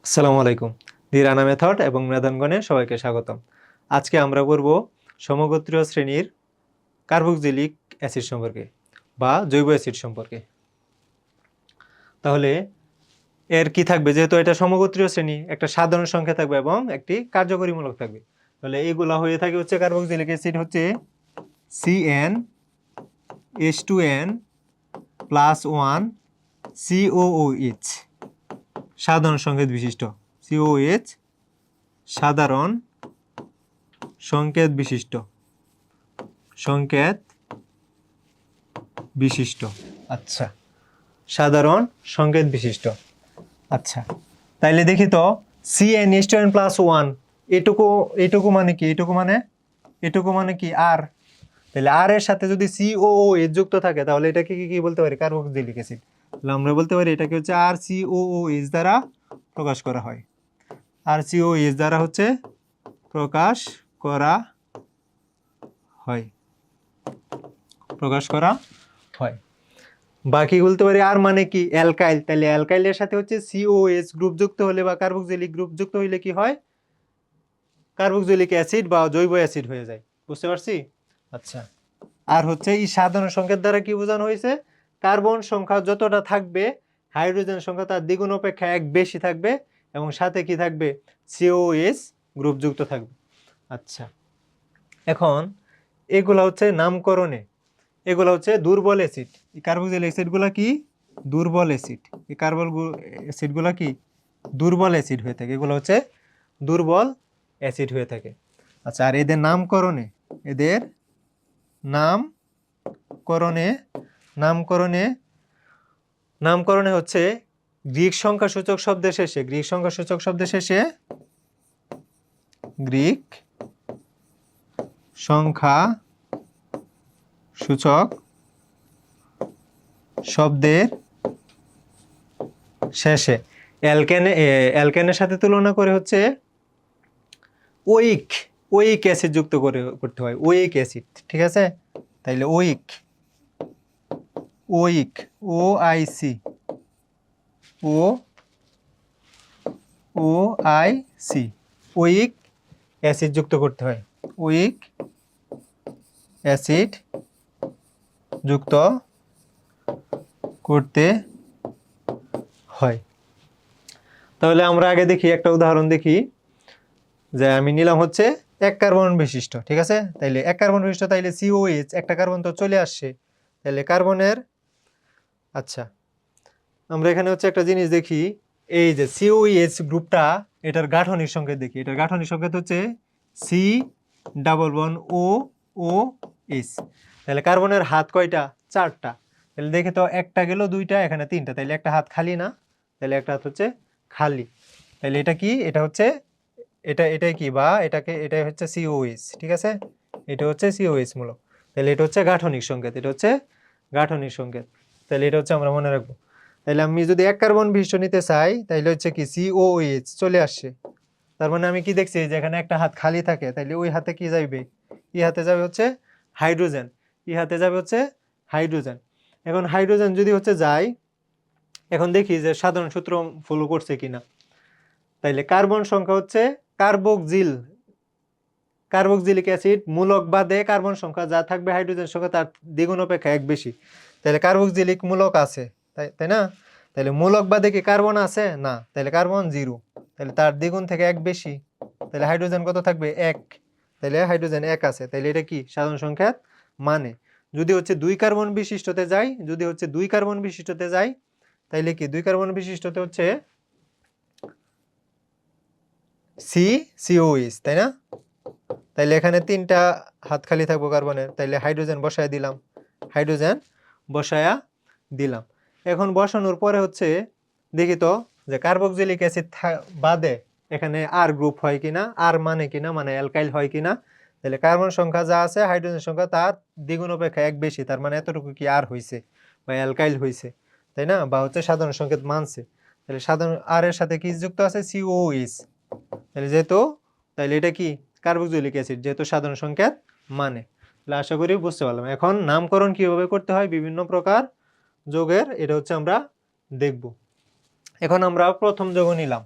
আসসালামু আলাইকুম। দি রানা মেথড এবং মেধানগণে সবাইকে স্বাগতম। আজকে আমরা পড়ব সমগোত্রীয় শ্রেণীর কার্বক্সিলিক অ্যাসিড সম্পর্কে বা জৈব অ্যাসিড সম্পর্কে। তাহলে এর কি থাকবে, যেহেতু এটা সমগোত্রীয় শ্রেণী, একটা সাধারণ সংখ্যা থাকবে এবং একটি কার্যকরীমূলক থাকবে। তাহলে এইগুলা হয়ে থাকে হচ্ছে কার্বক্সিলিক অ্যাসিড হচ্ছে CnH2n +1 COOH সাধারণ সংকেত বিশিষ্ট। COOH সাধারণ সংকেত বিশিষ্ট আচ্ছা, সাধারণ সংকেত বিশিষ্ট। আচ্ছা, তাইলে দেখি তো CnH2n+1 এটুকু মানে কি? এটুকু মানে কি আর। তাহলে আর এর সাথে যদি COOH যুক্ত থাকে তাহলে এটাকে কি বলতে পারি? Carboxylic acid. তাহলে আমরা বলতে পারি এটাকে হচ্ছে RCOOH দ্বারা প্রকাশ করা হয়। RCOOH দ্বারা হচ্ছে প্রকাশ করা হয়। বাকি বলতে পারি আর মানে কি? অ্যালকাইল। তাহলে অ্যালকাইলের সাথে হচ্ছে COH গ্রুপ যুক্ত হলে বা কার্বক্সিলিক গ্রুপ যুক্ত হইলে কি হয়? কার্বক্সিলিক অ্যাসিড বা জৈব অ্যাসিড হয়ে যায়। বুঝতে পারছি? আচ্ছা, আর হচ্ছে এই সাধারণ সংকেত দ্বারা কি বোঝানো হয়েছে? কার্বন সংখ্যা যতটা থাকবে, হাইড্রোজেন সংখ্যা তার দ্বিগুণ অপেক্ষা 1 বেশি থাকবে এবং সাথে কি থাকবে? COH গ্রুপ যুক্ত থাকবে। আচ্ছা, এখন এগুলা হচ্ছে নামকরণে, এগুলো হচ্ছে দুর্বল অ্যাসিড। এই কার্বক্সিলিক অ্যাসিডগুলো কি? দুর্বল অ্যাসিড। এই কার্বন অ্যাসিডগুলো কি? দুর্বল অ্যাসিড হয়ে থাকে। এগুলো হচ্ছে দুর্বল অ্যাসিড হয়ে থাকে। আচ্ছা, আর এদের নামকরণে হচ্ছে গ্রিক সংখ্যাসূচক শব্দের শেষে গ্রিক সংখ্যাসূচক শব্দের শেষে অ্যালকেনের সাথে তুলনা করে হচ্ছে ওইক অ্যাসিড যুক্ত করতে হয়। ওইক অ্যাসিড, ঠিক আছে? তাইলে ওইক OIC ওইক অ্যাসিড যুক্ত করতে হয়। ওইক অ্যাসিড যুক্ত করতে হয়। তাহলে আমরা আগে দেখি, একটা উদাহরণ দেখি। যে আমি নিলাম হচ্ছে 1 কার্বন বিশিষ্ট, ঠিক আছে? তাইলে 1 কার্বন বিশিষ্ট, তাইলে COH একটা কার্বন তো চলে আসছে। তাইলে কার্বনের, আচ্ছা, আমরা এখানে হচ্ছে একটা জিনিস দেখি, এই যে COH গ্রুপটা, এটার গাঠনিক সংকেত দেখি। এটার গাঠনিক সংকেত হচ্ছে COOH। তাহলে কার্বনের হাত কয়টা? 4টা। তাহলে দেখে তো একটা গেল, 2টা, এখানে 3টা। তাহলে একটা হাত খালি না? তাহলে একটা হাত হচ্ছে খালি। তাহলে এটা কি? এটা হচ্ছে এটাই কি, বা এটাই হচ্ছে COH, ঠিক আছে? এটা হচ্ছে COH মূলক। তাহলে এটা হচ্ছে গাঠনিক সংকেত, তাহলে এটা হচ্ছে আমরা মনে রাখবো। তাহলে আমি যদি 1 কার্বন বিশিষ্ট নিতে চাই, তাহলে হচ্ছে কি COOH চলে আসছে। তার মানে আমি কি দেখছি, যে এখানে একটা হাত খালি থাকে, তাহলে ওই হাতে কি যাবে? এই হাতে যাবে হচ্ছে হাইড্রোজেন। এখন হাইড্রোজেন যদি হচ্ছে যায়, এখন দেখি যে সাধারণ সূত্র ফলো করছে কিনা। তাইলে কার্বন সংখ্যা হচ্ছে কার্বক্সিলিক অ্যাসিড মূলক বাদে কার্বন সংখ্যা যা থাকবে হাইড্রোজেন সংখ্যা তার দ্বিগুণ অপেক্ষা 1 বেশি। তাহলে কার্বক্সিলিক মূলক আছে, তাই না? তাহলে মূলক বাদে কি কার্বন আছে? না। তাহলে কার্বন 0, তাহলে তার দ্বিগুণ থেকে 1 বেশি। তাহলে হাইড্রোজেন কত থাকবে? 1। তাহলে হাইড্রোজেন 1 আছে, তাহলে এটা কি সাধারণ সংখ্যা মানে। যদি হচ্ছে 2 কার্বন বিশিষ্টতে যাই, তাইলে কি 2 কার্বন বিশিষ্টতে হচ্ছে COH, তাই না? তাইলে এখানে 3টা হাত খালি থাকবো কার্বনের, তাইলে হাইড্রোজেন বসায়া দিলাম। এখন বসানোর পরে হচ্ছে দেখি তো যে কার্বক্সিলিক অ্যাসিড বাদে এখানে আর গ্রুপ হয় কিনা, আর মানে কিনা, মানে অ্যালকাইল হয় কিনা। তাহলে কার্বন সংখ্যা যা আছে, হাইড্রোজেন সংখ্যা তার দ্বিগুণ অপেক্ষা 1 বেশি, তার মানে এতটুকু কি আর হইছে বা অ্যালকাইল হইছে, তাই না? বা হচ্ছে সাধারণ সংকেত মানছে। তাহলে সাধারণ আর এর সাথে কি যুক্ত আছে? COH। তাহলে এটা কি কার্বক্সিলিক অ্যাসিড, যেহেতু সাধারণ সংকেত মানে। তাহলে আশা করি বুঝতে পারলাম। এখন নামকরণ কিভাবে করতে হয় বিভিন্ন প্রকার যৌগের, এটা হচ্ছে আমরা দেখব। এখন আমরা প্রথম যৌগ নিলাম,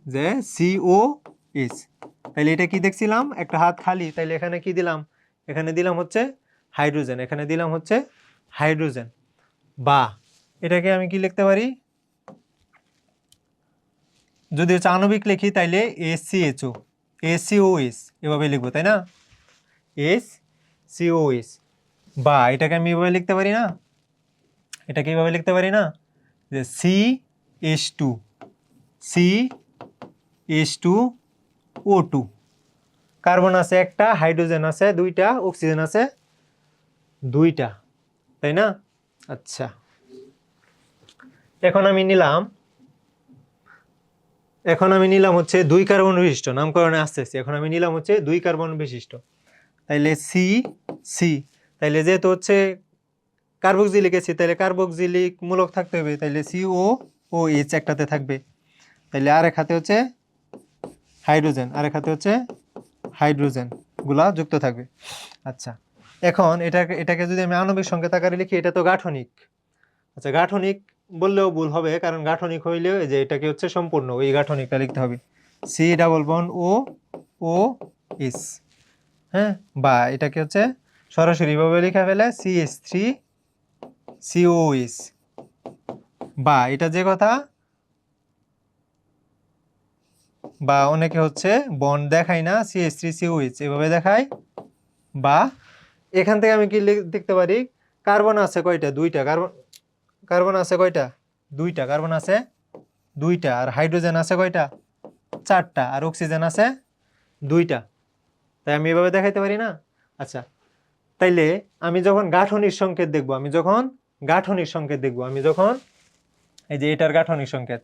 যে COH, তাহলে এটা কি দেখছিলাম, একটা হাত খালি, তাহলে এখানে কি দিলাম, এখানে দিলাম হচ্ছে হাইড্রোজেন, এখানে দিলাম হচ্ছে হাইড্রোজেন। বা এটাকে আমি কি লিখতে পারি, যদি হচ্ছে আণবিক লিখি তাইলে SCOH এভাবে লিখবো, তাই না, SCOH। বা এটাকে আমি এভাবে লিখতে পারি না, এটাকে এভাবে লিখতে পারি না, যে CH2, CH2O2, কার্বন আছে একটা, হাইড্রোজেন আছে দুইটা, অক্সিজেন আছে দুইটা, তাই না। আচ্ছা, এখন আমি নিলাম, হচ্ছে 2 কার্বন বিশিষ্ট, নামকরণে আসতেছি, এখন আমি নিলাম হচ্ছে 2 কার্বন বিশিষ্ট, তাইলে সি, তাইলে যেহেতু হচ্ছে কার্বক্সিলিক অ্যাসিড, তাইলে কার্বক্সিলিক মূলক থাকতে হবে, তাইলে COOH একটাতে থাকবে, তাইলে আরেক হাতে হচ্ছে হাইড্রোজেন, আরেক হাতে হচ্ছে হাইড্রোজেন গুলা যুক্ত থাকবে। আচ্ছা, এখন এটাকে যদি আমি আণবিক সংকেত আকারে লিখি, এটা তো গাঠনিক। আচ্ছা, গাঠনিক বললেও ভুল হবে, কারণ গাঠনিক হইলেও যে এটাকে হচ্ছে সম্পূর্ণ ওই গাঠনিকটা লিখতে হবে, COOH। হ্যাঁ, বা এটাকে হচ্ছে সরাসরি ভাবে লেখা ফেলে CH3COOH। বা এটা যে কথা, বা অনেকে হচ্ছে বন্ড দেখায় না, CH3COH এভাবে দেখায়। বা এখান থেকে আমি কি দেখতে পারি, কার্বন আছে কয়টা, দুইটা কার্বন, কার্বন আছে কয়টা, দুইটা কার্বন আছে দুইটা, আর হাইড্রোজেন আছে কয়টা, চারটা, আর অক্সিজেন আছে দুইটা, তাই আমি এভাবে দেখাইতে পারি না। আচ্ছা, তাইলে আমি যখন গাঠনিক সংকেত দেখব, আমি যখন এই যে এটার গাঠনিক সংকেত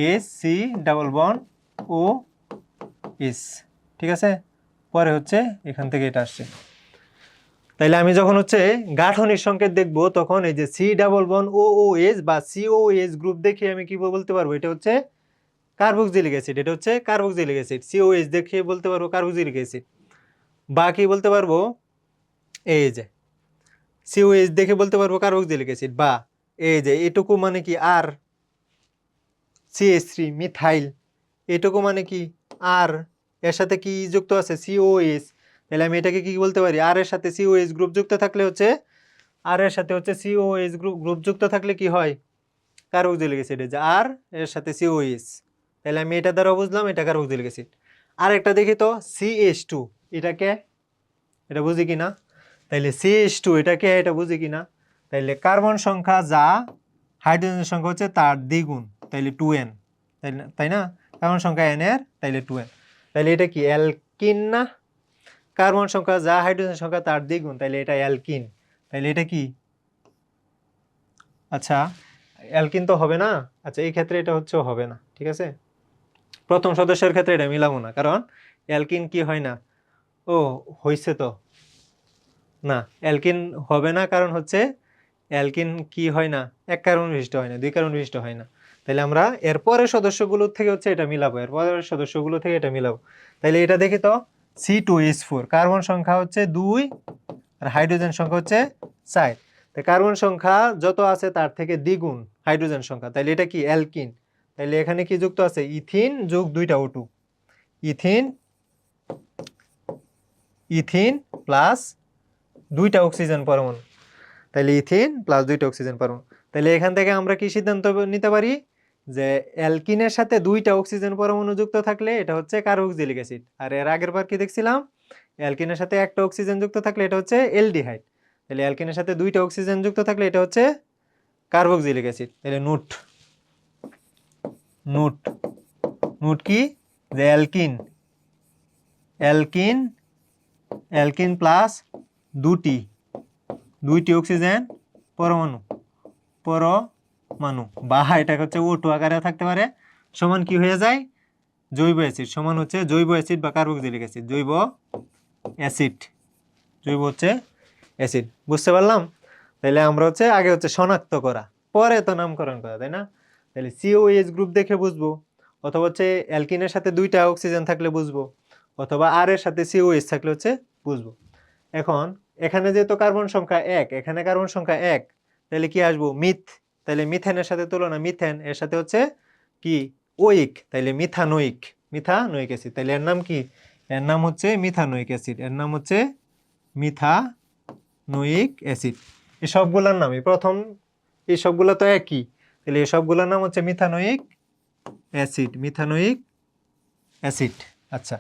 AC⋯OH, ঠিক আছে, পরে হচ্ছে এখান থেকে এটা আসছে, তাইলে আমি যখন হচ্ছে গাঠনিক সংকেত দেখব, তখন এই যে C⋯OOH বা COH গ্রুপ দেখে আমি কি বলতে পারবো, এটা হচ্ছে কার্বক্সিলিক অ্যাসিড, এটা হচ্ছে কার্বক্সিলিক অ্যাসিড। COH দেখে বলতে পারবো কার্বক্সিলিক অ্যাসিড। বা কি বলতে পারবো, এই যে COH দেখে বলতে পারবো কার্বক্সিলিক অ্যাসিড। বা এই যে এটুকু মানে কি, আর CH3 মিথাইল, এটুকু মানে কি, আর এর সাথে কি যুক্ত আছে, COH, তাহলে আমি এটাকে কি বলতে পারি, আর এর সাথে COH গ্রুপ যুক্ত থাকলে হচ্ছে, আর এর সাথে হচ্ছে COH গ্রুপ যুক্ত থাকলে কি হয়, কার্বক্সিলিক অ্যাসিড, যে আর এর সাথে COH, তাহলে আমি এটা দ্বারা বুঝলাম এটা কার্বক্সিলিক অ্যাসিড। আর একটা দেখি তো CH2, এটাকে, এটা বুঝি কিনা, তাইলে CH2 এটাকে, এটা বুঝি কিনা, তাইলে কার্বন সংখ্যা যা, হাইড্রোজেনের সংখ্যা হচ্ছে তার দ্বিগুণ, তাইলে 2n, তাই না, কার্বন সংখ্যা n এর, তাইলে 2n, তাইলে এটা কি অ্যালকিন না, কার্বন সংখ্যা যা, হাইড্রোজেন সংখ্যা তার দ্বিগুণ, তাইলে এটা অ্যালকিন, তাইলে এটা কি, আচ্ছা অ্যালকিন তো হবে না। আচ্ছা, এই ক্ষেত্রে এটা হচ্ছে হবে না, ঠিক আছে, প্রথম সদস্যের ক্ষেত্রে এটা মিলাবো না, কারণ অ্যালকিন কি হয় না, ও হইছে তো, না অ্যালকিন হবে না, কারণ হচ্ছে অ্যালকিন কি হয় না, এক কার্বন বিশিষ্ট হয় না, 2 কার্বন বিশিষ্ট হয় না। তাহলে আমরা এর পরের সদস্যগুলো থেকে হচ্ছে এটা মিলাবো, এর পরের সদস্যগুলো থেকে এটা মিলাবো। তাহলে এটা দেখি তো, C2H4, কার্বন সংখ্যা হচ্ছে 2 আর হাইড্রোজেন সংখ্যা হচ্ছে 4, তো কার্বন সংখ্যা যত আছে তার থেকে দ্বিগুণ হাইড্রোজেন সংখ্যা, তাহলে এটা কি অ্যালকিন। তাহলে এখানে কি যুক্ত আছে, ইথিন যোগ 2টা O2, ইথিন, ইথিন প্লাস 2টা অক্সিজেন পরমাণু, তাহলে ইথিন প্লাস 2টা অক্সিজেন পরমাণু। তাহলে এখান থেকে আমরা কি সিদ্ধান্ত নিতে পারি, যে অ্যালকিনের সাথে 2টা অক্সিজেন পরমাণু যুক্ত থাকলে এটা হচ্ছে কার্বক্সিলিক অ্যাসিড। আর এর আগের বার কি দেখছিলাম, অ্যালকিনের সাথে একটা অক্সিজেন যুক্ত থাকলে এটা হচ্ছে অ্যালডিহাইড, তাহলে অ্যালকিনের সাথে 2টা অক্সিজেন যুক্ত থাকলে এটা হচ্ছে কার্বক্সিলিক অ্যাসিড। তাহলে নোট, নোট, নোট কি, যে অ্যালকিন, অ্যালকিন, অ্যালকিন প্লাস 2টি অক্সিজেন পরমাণু, পরমাণু, বা এটা হচ্ছে O2 আকারে থাকতে পারে, সমান কি হয়ে যায়, জৈব অ্যাসিড, সমান হচ্ছে জৈব অ্যাসিড বা কার্বক্সিলিক অ্যাসিড, জৈব অ্যাসিড, জৈব হচ্ছে অ্যাসিড। বুঝতে পারলাম। তাহলে আমরা হচ্ছে আগে হচ্ছে শনাক্ত করা, পরে তো নামকরণ করা, তাই না। তাহলে COH গ্রুপ দেখে বুঝবো, অথবা হচ্ছে অ্যালকিনের সাথে 2টা অক্সিজেন থাকলে বুঝবো, অথবা আর এর সাথে COH থাকলে হচ্ছে বুঝবো। এখন এখানে যেহেতু কার্বন সংখ্যা 1, এখানে কার্বন সংখ্যা 1, তাহলে কি আসবো, মিথ, তাহলে মিথেনের সাথে তুলনা, মিথেন এর সাথে হচ্ছে কি ওইক, তাইলে মিথানোইক, মিথানোইক অ্যাসিড। তাইলে এর নাম কি? এর নাম হচ্ছে মিথানোইক অ্যাসিড। এর নাম হচ্ছে মিথানোইক অ্যাসিড। এই সবগুলোর নাম, এই প্রথম এই সবগুলো তো একই, তাহলে এই সবগুলোর নাম হচ্ছে মিথানোইক অ্যাসিড, মিথানোইক অ্যাসিড। আচ্ছা,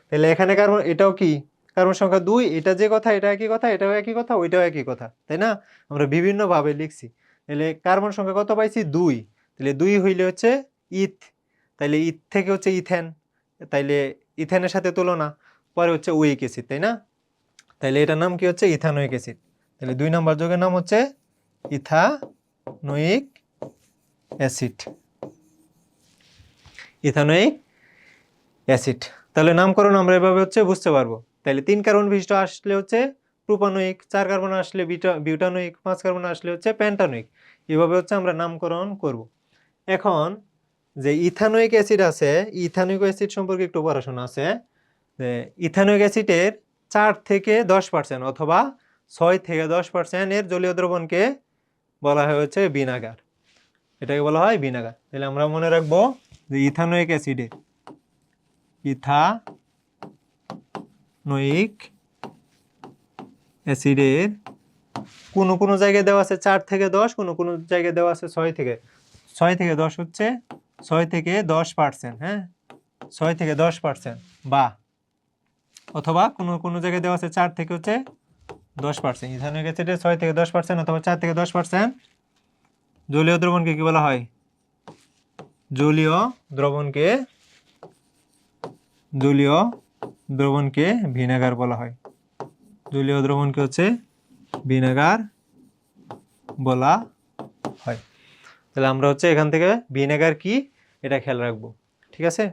তাহলে এখানে কার্বন, এটাও কি কার্বন সংখ্যা 2, এটা যে কথা এটা একই কথা, এটাও একই কথা, ওইটাও একই কথা, তাই না? আমরা বিভিন্ন ভাবে লিখছি। তাহলে কার্বন সংখ্যা কত পাইছি? 2। তাহলে 2 হইলে হচ্ছে ইথ, তাইলে ইথ থেকে হচ্ছে ইথেন, তাইলে ইথেনের সাথে তুলনা, পরে হচ্ছে উইক অ্যাসিড, তাই না? তাইলে এটার নাম কি হচ্ছে? Ethanoic acid. তাহলে 2 নম্বর যৌগের নাম হচ্ছে ইথানোইক অ্যাসিড, ইথানোইক অ্যাসিড। তাহলে নামকরণ আমরা এভাবে হচ্ছে বুঝতে পারবো। তাহলে 3 কার্বন বিশিষ্ট আসলে হচ্ছে প্রোপানোইক, 4 কার্বন আসলে বিউটানোইক, 5 কার্বন আসলে হচ্ছে পেন্টানোইক। এভাবে হচ্ছে আমরা নামকরণ করব। এখন যে ইথানোইক অ্যাসিড আছে, ইথানোইক অ্যাসিড সম্পর্কে একটু পড়াশোনা আছে। যে ইথানোইক অ্যাসিডের 4 থেকে 10% অথবা 6 থেকে 10% এর জলীয় দ্রবণকে বলা হয় হচ্ছে ভিনেগার। এটাকে বলা হয় ভিনেগার। তাহলে আমরা মনে রাখবো যে ইথানোইক অ্যাসিডের, ইথানোইক অ্যাসিডের কোনো কোনো জায়গায় দেওয়া আছে 4 থেকে 10, কোনো কোনো জায়গায় দেওয়া আছে 6 থেকে 10 হচ্ছে 6 থেকে 10%, হ্যাঁ, 6 থেকে 10%, বা অথবা কোনো কোনো জায়গায় দেওয়া আছে 4 থেকে হচ্ছে 10%। ইথানোইক অ্যাসিডের 6 থেকে 10% অথবা 4 থেকে 10% জলীয় দ্রবণকে কি বলা হয়? জলীয় দ্রবণকে, জলীয় দ্রবণকে ভিনেগার বলা হয়। জলীয় দ্রবণকে হচ্ছে ভিনেগার বলা হয়। তাহলে আমরা হচ্ছে এখান থেকে ভিনেগার কি এটা খেয়াল রাখবো, ঠিক আছে?